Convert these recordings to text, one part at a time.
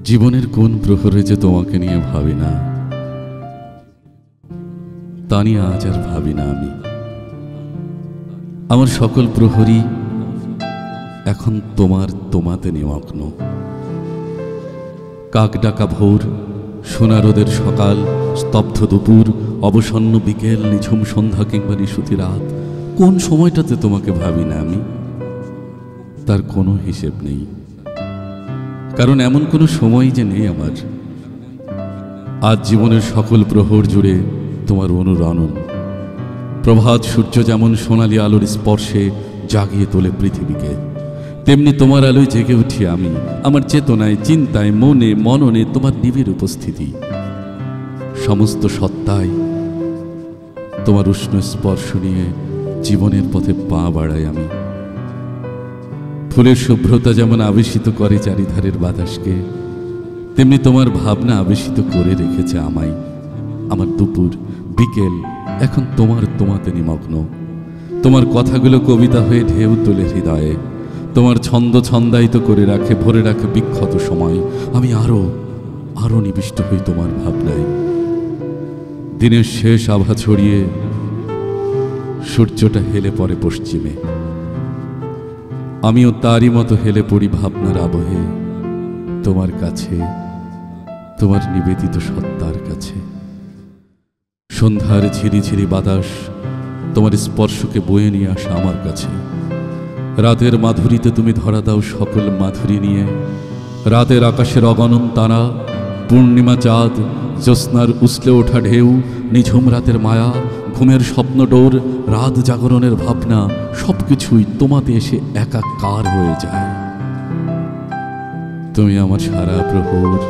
জীবনের কোন প্রহরে যে তোমাকে নিয়ে ভাবি না, তা নিয়ে আজ আর ভাবি না আমি। আমার সকল প্রহরী এখন তোমাতে নিমগ্ন। কাক ডাকা ভোর, সোনা রোদের সকাল, স্তব্ধ দুপুর, অবসন্ন বিকেল, নিঝুম সন্ধ্যা কিংবা নিশুতি রাত, কোন সময়টাতে তোমাকে ভাবি না আমি, তার কোনো হিসেব নেই। কারণ এমন কোনো সময় যে নেই আমার। আজ জীবনের সকল প্রহর জুড়ে তোমার অনুরণন। প্রভাত সূর্য যেমন সোনালী আলোর স্পর্শে জাগিয়ে তোলে পৃথিবীকে, তেমনি তোমার আলোয় জেগে উঠি আমি। আমার চেতনায়, চিন্তায়, মনে মননে তোমার নিবিড় উপস্থিতি। সমস্ত সত্তায় তোমার উষ্ণ স্পর্শ নিয়ে জীবনের পথে পা বাড়াই আমি। ফুলের শুভ্রতা যেমন আবেশিত করে চারিধারের বাতাসকে, তেমনি তোমার ভাবনা আবেশিত করে রেখেছে আমায়। আমার দুপুর বিকেল এখন তোমাতে নিমগ্ন। তোমার কথাগুলো কবিতা হয়ে ঢেউ তোলে হৃদয়ে। তোমার ছন্দ ছন্দায়িত করে রাখে, ভরে রাখে বিক্ষত সময়। আমি আরো নিবিষ্ট হই তোমার ভাবনায়। দিনের শেষ আভা ছড়িয়ে সূর্যটা হেলে পড়ে পশ্চিমে, আমিও তারই মতো হেলে পড়ি ভাবনার আবহে তোমার কাছে, তোমার নিবেদিত সত্তার কাছে। সন্ধ্যার ঝিরিঝিরি বাতাস তোমার স্পর্শকে বয়ে নিয়ে আসা আমার কাছে। রাতের মাধুরীতে তুমি ধরা দাও সকল মাধুরী নিয়ে। রাতের আকাশের অগণন তারা, পূর্ণিমা চাঁদ, জ্যোৎস্নার উছলে ওঠা ঢেউ, নিঝুম রাতের মায়া, ঘুমের স্বপ্ন ডোর, রাত জাগরণের ভাবনা, সবকিছুই তোমাতে এসে একাকার হয়ে যায়। তুমি আমার সারা প্রহর,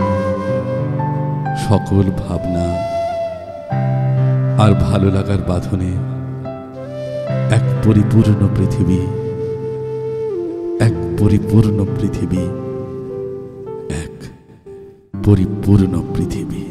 সকল ভাবনা আর ভালো লাগার বাঁধনে এক পরিপূর্ণ পৃথিবী, এক পরিপূর্ণ পৃথিবী, এক পরিপূর্ণ পৃথিবী।